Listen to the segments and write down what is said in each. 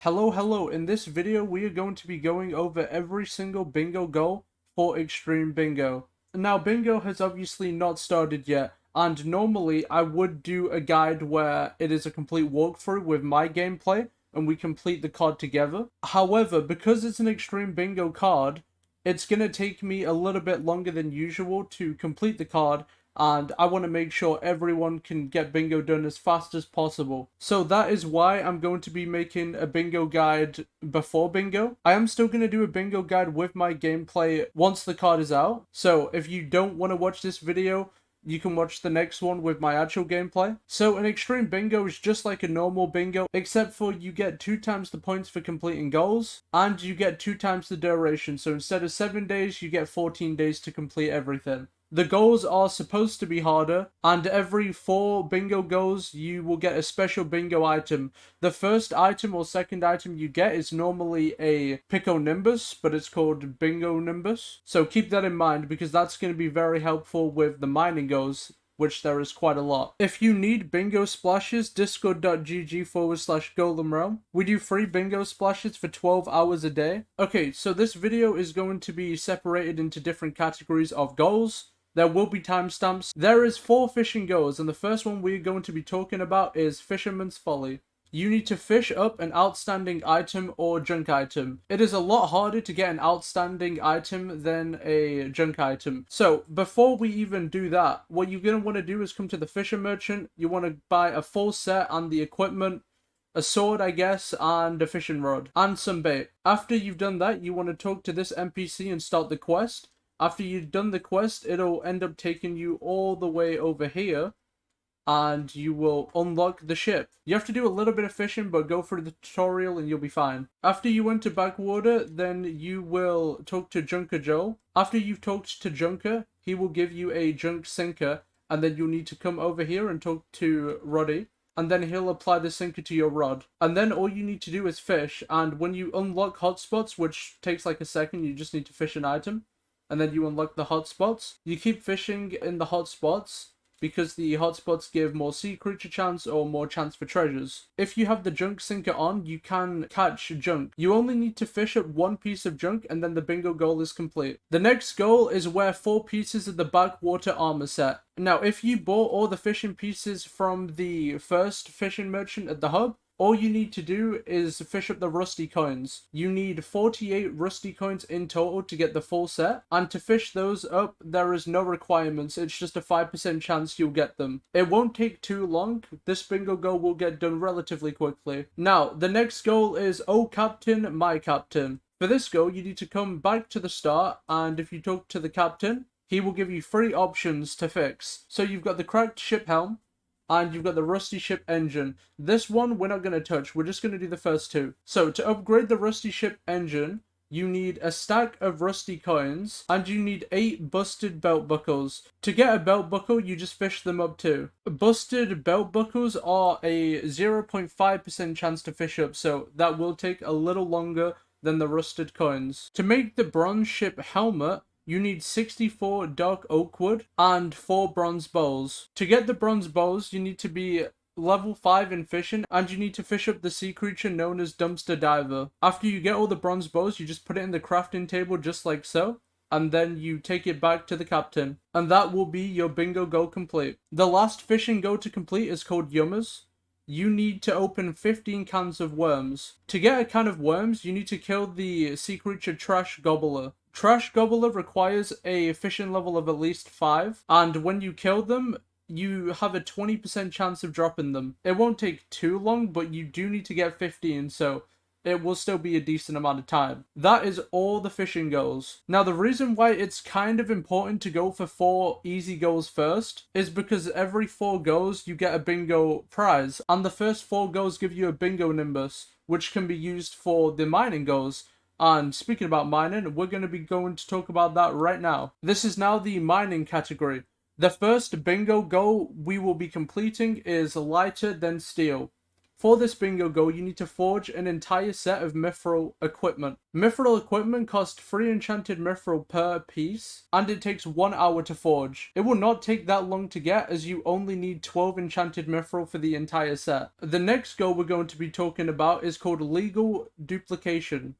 Hello, in this video we are going to be going over every single bingo goal for Extreme Bingo. Now bingo has obviously not started yet, and normally I would do a guide where it is a complete walkthrough with my gameplay and we complete the card together. However, because it's an Extreme Bingo card, it's gonna take me a little bit longer than usual to complete the card, and I want to make sure everyone can get bingo done as fast as possible. So that is why I'm going to be making a bingo guide before bingo. I am still going to do a bingo guide with my gameplay once the card is out. So if you don't want to watch this video, you can watch the next one with my actual gameplay. So an Extreme Bingo is just like a normal bingo, except for you get 2 times the points for completing goals, and you get 2 times the duration. So instead of 7 days, you get 14 days to complete everything. The goals are supposed to be harder, and every 4 bingo goals you will get a special bingo item. The first item or second item you get is normally a Pico Nimbus, but it's called Bingo Nimbus. So keep that in mind because that's going to be very helpful with the mining goals, which there is quite a lot. If you need bingo splashes, discord.gg/GolemRealm. We do free bingo splashes for 12 hours a day. Okay, so this video is going to be separated into different categories of goals. There will be timestamps. There is 4 fishing goals, and the first one we're going to be talking about is Fisherman's Folly. You need to fish up an outstanding item or junk item. It is a lot harder to get an outstanding item than a junk item. So before we even do that, what you're going to want to do is come to the Fisher Merchant. You want to buy a full set and the equipment, a sword, I guess, and a fishing rod, and some bait. After you've done that, you want to talk to this NPC and start the quest. After you've done the quest, it'll end up taking you all the way over here, and you will unlock the ship. You have to do a little bit of fishing, but go through the tutorial and you'll be fine. After you enter backwater, then you will talk to Junker Joel. After you've talked to Junker, he will give you a junk sinker, and then you'll need to come over here and talk to Roddy, and then he'll apply the sinker to your rod. And then all you need to do is fish, and when you unlock hotspots, which takes like a second, you just need to fish an item, and then you unlock the hotspots. You keep fishing in the hotspots because the hotspots give more sea creature chance or more chance for treasures. If you have the junk sinker on, you can catch junk. You only need to fish up 1 piece of junk and then the bingo goal is complete. The next goal is wear 4 pieces of the backwater armor set. Now, if you bought all the fishing pieces from the first fishing merchant at the hub, all you need to do is fish up the rusty coins. You need 48 rusty coins in total to get the full set, and to fish those up, there is no requirements. It's just a 5% chance you'll get them. It won't take too long. This bingo goal will get done relatively quickly. Now, the next goal is Oh Captain, My Captain. For this goal, you need to come back to the start, and if you talk to the captain, he will give you 3 options to fix. So you've got the cracked ship helm, and you've got the rusty ship engine. This one we're not going to touch, we're just going to do the first 2. So to upgrade the rusty ship engine, you need a stack of rusty coins, and you need 8 busted belt buckles. To get a belt buckle, you just fish them up too. Busted belt buckles are a 0.5% chance to fish up, so that will take a little longer than the rusted coins. To make the bronze ship helmet, you need 64 dark oak wood and 4 bronze bowls. To get the bronze bowls, you need to be level 5 in fishing, and you need to fish up the sea creature known as Dumpster Diver. After you get all the bronze bowls, you just put it in the crafting table just like so, and then you take it back to the captain. And that will be your bingo goal complete. The last fishing goal to complete is called Yummers. You need to open 15 cans of worms. To get a can of worms, you need to kill the sea creature Trash Gobbler. Trash Gobbler requires a fishing level of at least 5, and when you kill them, you have a 20% chance of dropping them. It won't take too long, but you do need to get 15, so it will still be a decent amount of time. That is all the fishing goals. Now, the reason why it's kind of important to go for 4 easy goals first is because every 4 goals you get a bingo prize, and the first 4 goals give you a bingo nimbus, which can be used for the mining goals. And speaking about mining, we're going to talk about that right now. This is now the mining category. The first bingo goal we will be completing is lighter than steel. For this bingo goal, you need to forge an entire set of mithril equipment. Mithril equipment costs 3 enchanted mithril per piece, and it takes 1 hour to forge. It will not take that long to get, as you only need 12 enchanted mithril for the entire set. The next goal we're going to be talking about is called legal duplication.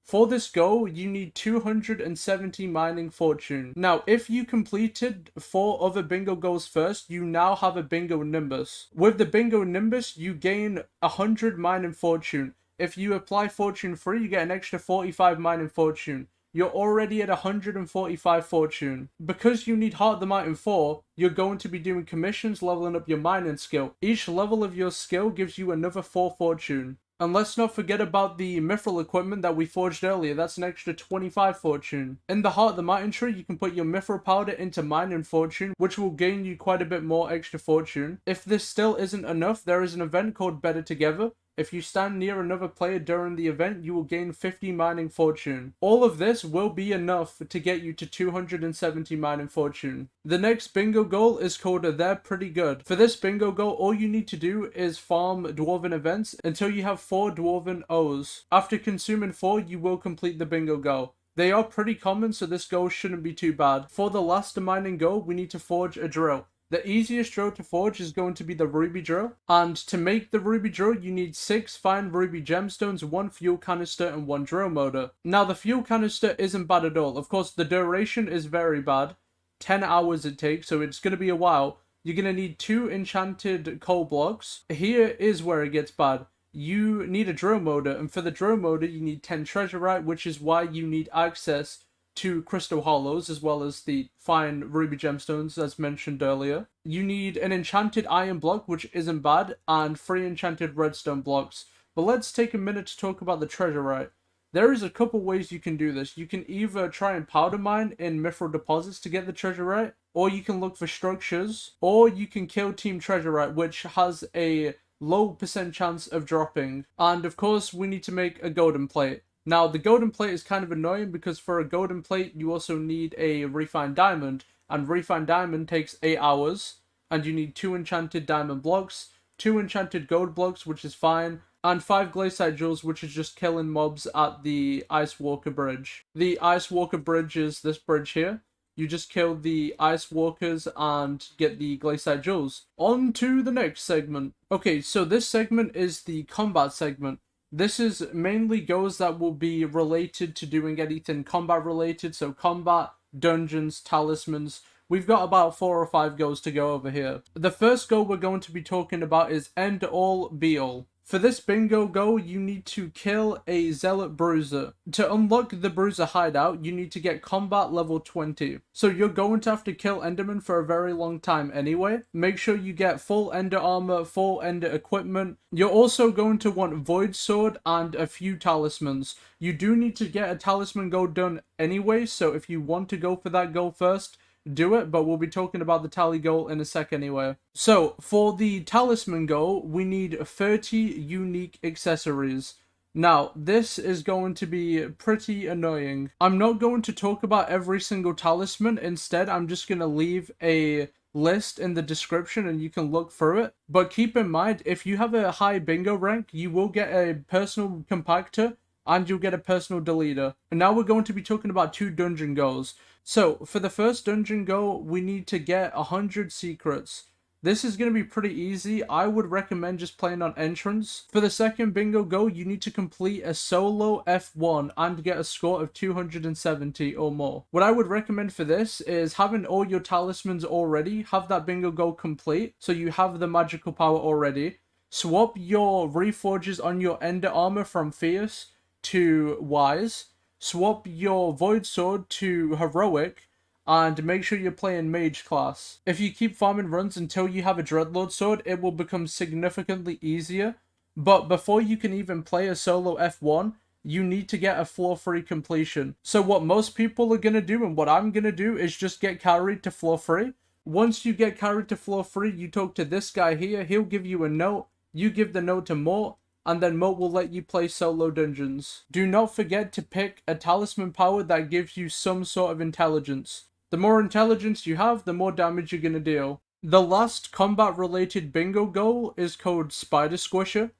For this goal, you need 270 mining fortune. Now, if you completed 4 other bingo goals first, you now have a bingo nimbus. With the bingo nimbus, you gain 100 mining fortune. If you apply fortune free, you get an extra 45 mining fortune. You're already at 145 fortune. Because you need Heart the Might in 4, you're going to be doing commissions, leveling up your mining skill. Each level of your skill gives you another 4 fortune. And let's not forget about the mithril equipment that we forged earlier. That's an extra 25 fortune. In the Heart of the Mighty tree, you can put your mithril powder into mining fortune, which will gain you quite a bit more extra fortune. If this still isn't enough, there is an event called Better Together. If you stand near another player during the event, you will gain 50 mining fortune. All of this will be enough to get you to 270 mining fortune. The next bingo goal is called They're Pretty Good. For this bingo goal, all you need to do is farm dwarven events until you have 4 dwarven O's. After consuming 4, you will complete the bingo goal. They are pretty common, so this goal shouldn't be too bad. For the last mining goal, we need to forge a drill. The easiest drill to forge is going to be the ruby drill, and to make the ruby drill you need 6 fine ruby gemstones, 1 fuel canister, and 1 drill motor. Now the fuel canister isn't bad at all. Of course the duration is very bad, 10 hours it takes, so it's going to be a while. You're going to need 2 enchanted coal blocks. Here is where it gets bad. You need a drill motor, and for the drill motor you need 10 treasurite, which is why you need access to crystal hollows as well as the fine ruby gemstones as mentioned earlier. You need an enchanted iron block, which isn't bad, and 3 enchanted redstone blocks. But let's take a minute to talk about the treasurite. There is a couple ways you can do this. You can either try and powder mine in mithril deposits to get the treasurite, or you can look for structures, or you can kill team treasurite, which has a low % chance of dropping. And of course we need to make a golden plate. Now, the golden plate is kind of annoying because for a golden plate, you also need a refined diamond. And refined diamond takes 8 hours. And you need 2 enchanted diamond blocks, 2 enchanted gold blocks, which is fine, and 5 glaciite jewels, which is just killing mobs at the Ice Walker Bridge. The Ice Walker Bridge is this bridge here. You just kill the Ice Walkers and get the glaciite jewels. On to the next segment. Okay, so this segment is the combat segment. This is mainly goals that will be related to doing anything combat related, so combat, dungeons, talismans. We've got about 4 or 5 goals to go over here. The first goal we're going to be talking about is End All Be All. For this bingo goal, you need to kill a Zealot Bruiser. To unlock the Bruiser hideout, you need to get combat level 20. So you're going to have to kill Enderman for a very long time anyway. Make sure you get full Ender armor, full Ender equipment. You're also going to want Void Sword and a few talismans. You do need to get a talisman goal done anyway, so if you want to go for that goal first, do it, but we'll be talking about the tally goal in a sec anyway. So, for the talisman goal, we need 30 unique accessories. Now, this is going to be pretty annoying. I'm not going to talk about every single talisman. Instead, I'm just going to leave a list in the description and you can look through it. But keep in mind, if you have a high bingo rank, you will get a personal compactor and you'll get a personal deleter. And now we're going to be talking about 2 dungeon goals. So, for the first dungeon goal, we need to get 100 secrets. This is going to be pretty easy. I would recommend just playing on entrance. For the second bingo goal, you need to complete a solo F1 and get a score of 270 or more. What I would recommend for this is having all your talismans already. Have that bingo goal complete, so you have the magical power already. Swap your reforges on your Ender armor from Fierce to Wise. Swap your Void Sword to Heroic, and make sure you're playing Mage class. If you keep farming runs until you have a Dreadlord Sword, it will become significantly easier. But before you can even play a solo F1, you need to get a floor 3 completion. So what most people are going to do, and what I'm going to do, is just get carried to floor 3. Once you get carried to floor 3, you talk to this guy here, he'll give you a note, you give the note to Mort, and then Mort will let you play solo dungeons. Do not forget to pick a talisman power that gives you some sort of intelligence. The more intelligence you have, the more damage you're going to deal. The last combat related bingo goal is called Spider Squisher.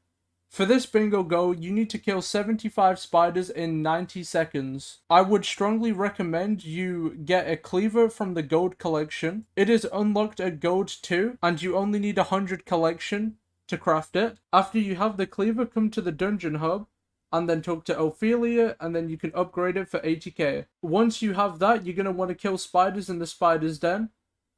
For this bingo goal, you need to kill 75 spiders in 90 seconds. I would strongly recommend you get a cleaver from the gold collection. It is unlocked at gold 2, and you only need 100 collection to craft it. After you have the cleaver, come to the dungeon hub, and then talk to Ophelia, and then you can upgrade it for 80k. Once you have that, you're going to want to kill spiders in the spider's den,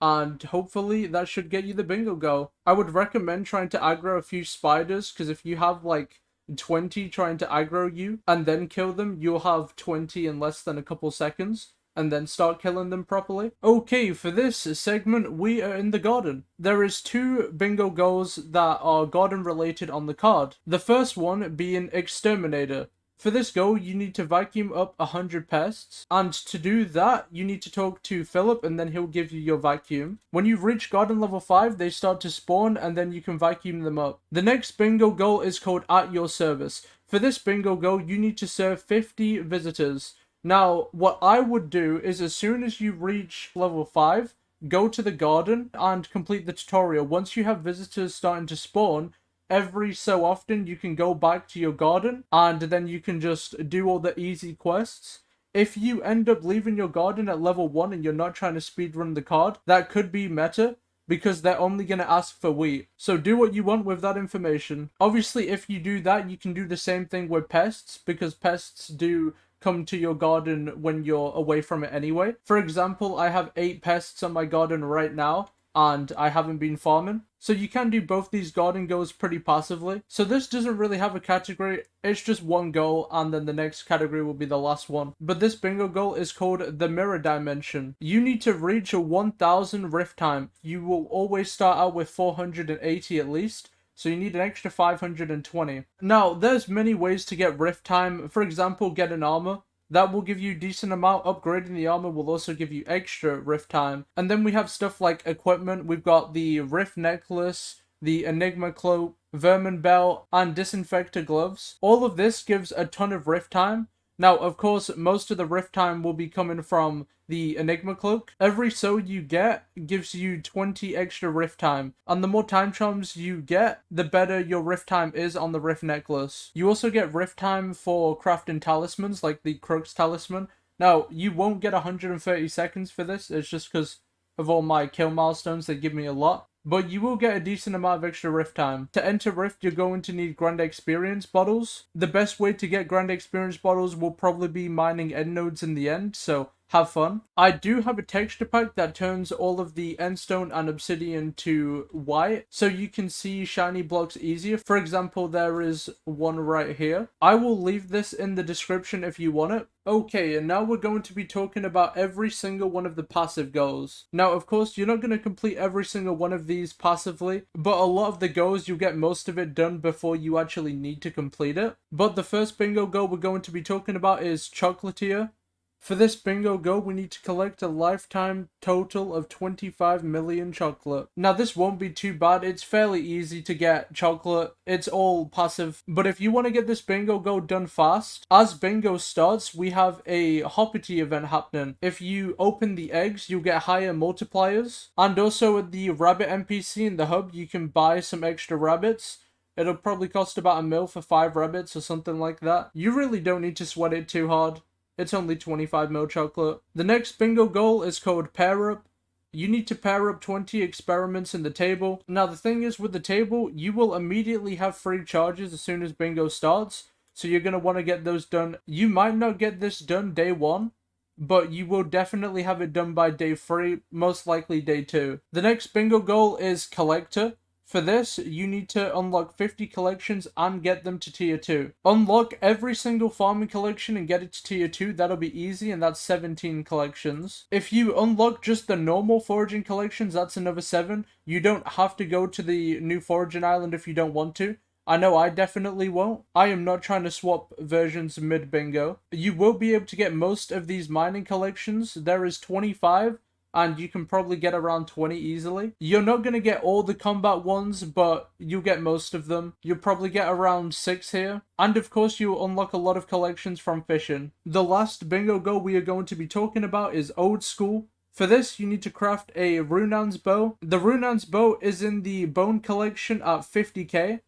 and hopefully that should get you the bingo goal. I would recommend trying to aggro a few spiders, because if you have like 20 trying to aggro you and then kill them, you'll have 20 in less than a couple seconds, and then start killing them properly. Okay, for this segment, we are in the garden. There is 2 bingo goals that are garden related on the card. The first one being Exterminator. For this goal, you need to vacuum up 100 pests, and to do that, you need to talk to Philip, and then he'll give you your vacuum. When you reach garden level 5, they start to spawn, and then you can vacuum them up. The next bingo goal is called At Your Service. For this bingo goal, you need to serve 50 visitors. Now, what I would do is as soon as you reach level 5, go to the garden and complete the tutorial. Once you have visitors starting to spawn, every so often you can go back to your garden and then you can just do all the easy quests. If you end up leaving your garden at level 1 and you're not trying to speedrun the card, that could be meta, because they're only going to ask for wheat. So do what you want with that information. Obviously, if you do that, you can do the same thing with pests, because pests do come to your garden when you're away from it anyway. For example, I have 8 pests on my garden right now, and I haven't been farming. So you can do both these garden goals pretty passively. So this doesn't really have a category, it's just one goal, and then the next category will be the last one. But this bingo goal is called the Mirror Dimension. You need to reach a 1000 rift time. You will always start out with 480 at least, so you need an extra 520. Now, there's many ways to get rift time. For example, get an armor. That will give you a decent amount. Upgrading the armor will also give you extra rift time. And then we have stuff like equipment. We've got the rift necklace, the enigma cloak, vermin belt, and disinfector gloves. All of this gives a ton of rift time. Now, of course, most of the rift time will be coming from the enigma cloak. Every soul you get gives you 20 extra rift time, and the more time charms you get, the better your rift time is on the rift necklace. You also get rift time for crafting talismans, like the Crux talisman. Now, you won't get 130 seconds for this, it's just because of all my kill milestones, they give me a lot. But you will get a decent amount of extra rift time. To enter rift, you're going to need grand experience bottles. The best way to get grand experience bottles will probably be mining end nodes in the end, so have fun. I do have a texture pack that turns all of the endstone and obsidian to white, so you can see shiny blocks easier. For example, there is one right here. I will leave this in the description if you want it. Okay, and now we're going to be talking about every single one of the passive goals. Now, of course, you're not going to complete every single one of these passively, but a lot of the goals, you'll get most of it done before you actually need to complete it. But the first bingo goal we're going to be talking about is Chocolatier. For this bingo goal, we need to collect a lifetime total of 25 million chocolate. Now, this won't be too bad. It's fairly easy to get chocolate. It's all passive. But if you want to get this bingo goal done fast, as bingo starts, we have a Hoppity event happening. If you open the eggs, you'll get higher multipliers. And also at the rabbit NPC in the hub, you can buy some extra rabbits. It'll probably cost about $1 mil for 5 rabbits or something like that. You really don't need to sweat it too hard. It's only 25 mil chocolate. The next bingo goal is called Pair Up. You need to pair up 20 experiments in the table. Now, the thing is, with the table, you will immediately have free charges as soon as bingo starts. So you're going to want to get those done. You might not get this done day 1, but you will definitely have it done by day 3, most likely day 2. The next bingo goal is Collector. For this, you need to unlock 50 collections and get them to tier 2. Unlock every single farming collection and get it to tier 2, that'll be easy, and that's 17 collections. If you unlock just the normal foraging collections, that's another 7. You don't have to go to the new foraging island if you don't want to. I know I definitely won't. I am not trying to swap versions mid-bingo. You will be able to get most of these mining collections. There is 25. And you can probably get around 20 easily. You're not going to get all the combat ones, but you'll get most of them. You'll probably get around 6 here. And of course, you'll unlock a lot of collections from fishing. The last bingo goal we are going to be talking about is Old School. For this, you need to craft a Runaan's bow. The Runaan's bow is in the bone collection at 50k,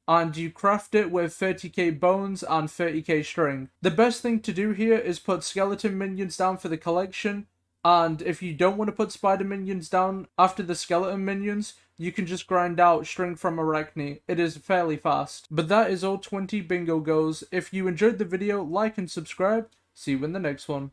and you craft it with 30k bones and 30k string. The best thing to do here is put skeleton minions down for the collection, and if you don't want to put spider minions down after the skeleton minions, you can just grind out string from Arachne. It is fairly fast. But that is all 20 bingo goals. If you enjoyed the video, like and subscribe. See you in the next one.